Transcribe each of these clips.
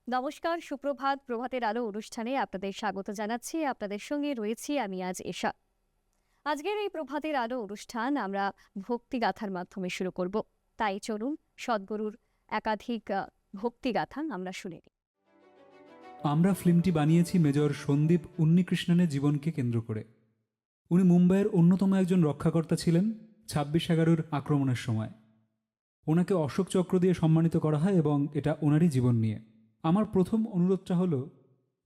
নমস্কার, সুপ্রভাত। প্রভাতের আলো অনুষ্ঠানে আপনাদের স্বাগত জানাচ্ছি। আপনাদের সঙ্গে রয়েছি আমি আজ এশা। আজকের এই প্রভাতের আলো অনুষ্ঠান আমরা ভক্তিগাথার মাধ্যমে শুরু করব। তাই চলুন সদ্গুরুর একাধিক ভক্তিগাথা আমরা শুনে নিই। আমরা ফিল্মটি বানিয়েছি মেজর সন্দীপ উন্নিকৃষ্ণনের জীবনকে কেন্দ্র করে। উনি মুম্বাইয়ের অন্যতম একজন রক্ষাকর্তা ছিলেন 26/11 আক্রমণের সময়। ওনাকে অশোক চক্র দিয়ে সম্মানিত করা হয় এবং এটা ওনারই জীবন নিয়ে। আমার প্রথম অনুরোধটা হলো,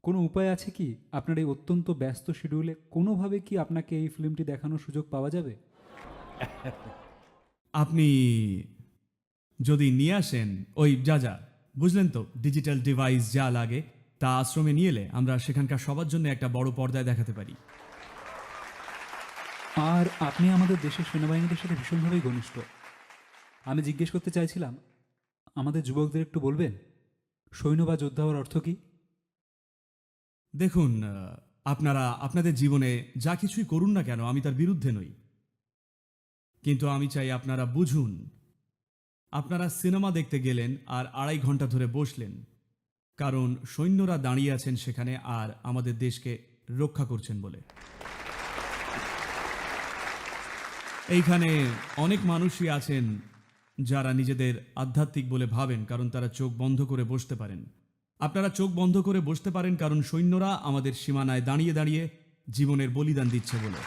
কোনো উপায় আছে কি আপনার এই অত্যন্ত ব্যস্ত শিডিউলে কোনোভাবে কি আপনাকে এই ফিল্মটি দেখানোর সুযোগ পাওয়া যাবে? আপনি যদি নিয়ে আসেন ওই যা বুঝলেন তো, ডিজিটাল ডিভাইস যা লাগে তা আশ্রমে নিয়ে এলে আমরা সেখানকার সবার জন্য একটা বড় পর্দায় দেখাতে পারি। আর আপনি আমাদের দেশের সেনাবাহিনীদের সাথে ভীষণভাবেই ঘনিষ্ঠ। আমি জিজ্ঞেস করতে চাইছিলাম, আমাদের যুবকদের একটু বলবেন সৈন্য বা যোদ্ধা হওয়ার অর্থ কী? দেখুন, আপনারা আপনাদের জীবনে যা কিছুই করুন না কেন আমি তার বিরুদ্ধে নই, কিন্তু আমি চাই আপনারা বুঝুন। আপনারা সিনেমা দেখতে গেলেন আর 2.5 ঘন্টা ধরে বসলেন, কারণ সৈন্যরা দাঁড়িয়ে আছেন সেখানে আর আমাদের দেশকে রক্ষা করছেন বলে। এইখানে অনেক মানুষই আছেন যারা নিজেদের আধ্যাত্মিক বলে ভাবেন, কারণ তারা চোখ বন্ধ করে বসতে পারেন। আপনারা চোখ বন্ধ করে বসতে পারেন কারণ সৈন্যরা আমাদের সীমানায় দাঁড়িয়ে দাঁড়িয়ে জীবনের বলিদান দিচ্ছে বলে।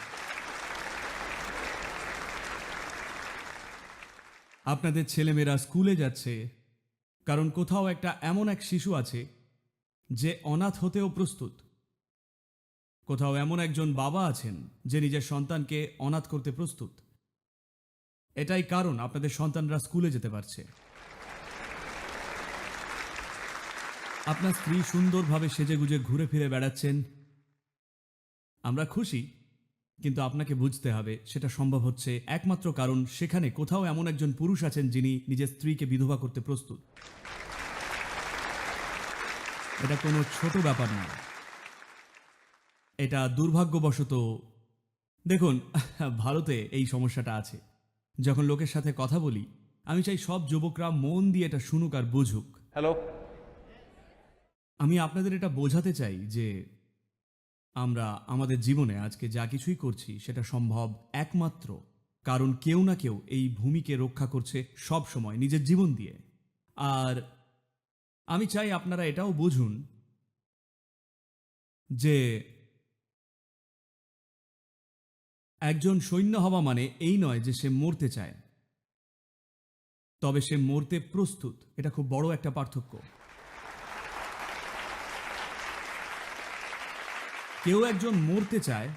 আপনাদের ছেলেমেয়েরা স্কুলে যাচ্ছে কারণ কোথাও একটা এমন এক শিশু আছে যে অনাথ হতেও প্রস্তুত। কোথাও এমন একজন বাবা আছেন যে নিজের সন্তানকে অনাথ করতে প্রস্তুত। এটাই কারণ আপনাদের সন্তানরা স্কুলে যেতে পারছে। আপনার স্ত্রী সুন্দরভাবে সেজেগুজে ঘুরে ফিরে বেড়াচ্ছেন, আমরা খুশি, কিন্তু আপনাকে বুঝতে হবে সেটা সম্ভব হচ্ছে একমাত্র কারণ সেখানে কোথাও এমন একজন পুরুষ আছেন যিনি নিজের স্ত্রীকে বিধবা করতে প্রস্তুত। এটা কোনো ছোট ব্যাপার না, এটা দুর্ভাগ্যবশত। দেখুন, ভারতে এই সমস্যাটা আছে। যখন লোকের সাথে কথা বলি আমি চাই সব যুবকরা মন দিয়ে এটা শুনুক আর বুঝুক। হ্যালো। আমি আপনাদের এটা বোঝাতে চাই যে আমরা আমাদের জীবনে আজকে যা কিছুই করছি সেটা সম্ভব একমাত্র কারণ কেউ না কেউ এই ভূমিকে রক্ষা করছে সব সময় নিজের জীবন দিয়ে। আর আমি চাই আপনারা এটাও বুঝুন যে একজন সৈন্য হওয়া মানে এই নয় যে সে মরতে চায়, তবে সে মরতে প্রস্তুত। এটা খুব বড় একটা পার্থক্য। কেউ একজন মরতে চায়,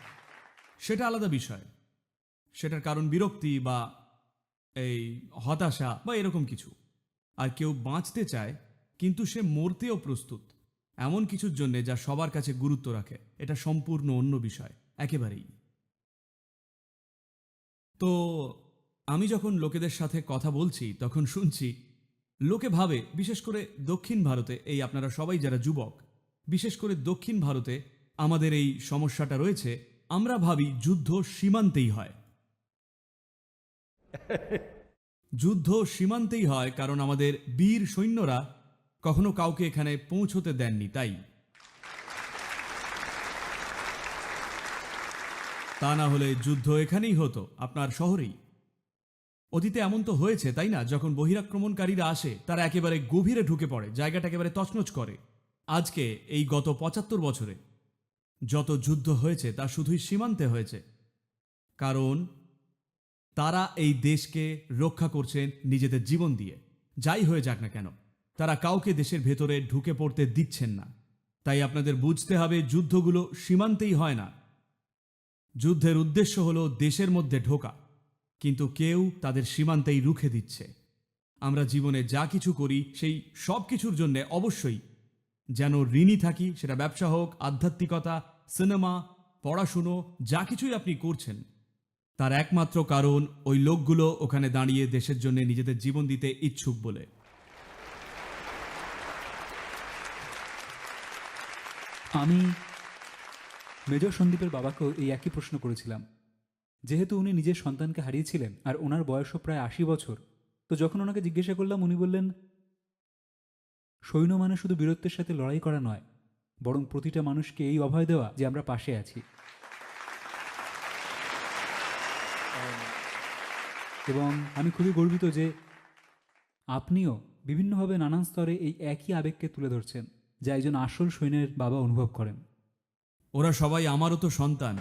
সেটা আলাদা বিষয়, সেটার কারণ বিরক্তি বা এই হতাশা বা এরকম কিছু। আর কেউ বাঁচতে চায় কিন্তু সে মরতেও প্রস্তুত এমন কিছুর জন্যে যা সবার কাছে গুরুত্ব রাখে। এটা সম্পূর্ণ অন্য বিষয় একেবারেই। তো আমি যখন লোকেদের সাথে কথা বলছি তখন শুনছি লোকে ভাবে, বিশেষ করে দক্ষিণ ভারতে, এই আপনারা সবাই যারা যুবক, বিশেষ করে দক্ষিণ ভারতে আমাদের এই সমস্যাটা রয়েছে। আমরা ভাবি যুদ্ধ সীমান্তেই হয়। যুদ্ধ সীমান্তেই হয় কারণ আমাদের বীর সৈন্যরা কখনো কাউকে এখানে পৌঁছতে দেননি। তাই তা না হলে যুদ্ধ এখানেই হতো, আপনার শহরেই। অতীতে এমন তো হয়েছে, তাই না? যখন বহিরাক্রমণকারীরা আসে তারা একেবারে গভীরে ঢুকে পড়ে, জায়গাটা একেবারে তছনছ করে। আজকে এই গত 75 বছরে যত যুদ্ধ হয়েছে তা শুধুই সীমান্তে হয়েছে, কারণ তারা এই দেশকে রক্ষা করছেন নিজেদের জীবন দিয়ে। যাই হয়ে যাক না কেন, তারা কাউকে দেশের ভেতরে ঢুকে পড়তে দিচ্ছেন না। তাই আপনাদের বুঝতে হবে যুদ্ধগুলো সীমান্তেই হয় না। যুদ্ধের উদ্দেশ্য হলো দেশের মধ্যে ঢোকা, কিন্তু কেউ তাদের সীমান্তেই রুখে দিচ্ছে। আমরা জীবনে যা কিছু করি সেই সব কিছুর জন্য অবশ্যই যেন ঋণী থাকি, সেটা ব্যবসা হোক, আধ্যাত্মিকতা, সিনেমা, পড়াশুনো, যা কিছুই আপনি করছেন তার একমাত্র কারণ ওই লোকগুলো ওখানে দাঁড়িয়ে দেশের জন্য নিজেদের জীবন দিতে ইচ্ছুক বলে। আমি মেজর সন্দীপের বাবাকেও এই একই প্রশ্ন করেছিলাম। যেহেতু উনি নিজের সন্তানকে হারিয়েছিলেন আর ওনার বয়সও প্রায় 80 বছর, তো যখন ওনাকে জিজ্ঞাসা করলাম উনি বললেন, সৈন্য মানে শুধু বীরত্বের সাথে লড়াই করা নয়, বরং প্রতিটা মানুষকে এই অভয় দেওয়া যে আমরা পাশে আছি। এবং আমি খুবই গর্বিত যে আপনিও বিভিন্নভাবে নানান স্তরে এই একই আবেগকে তুলে ধরছেন, যা একজন আসল সৈন্যের বাবা অনুভব করেন। ওরা সবাই আমারও তো সন্তান।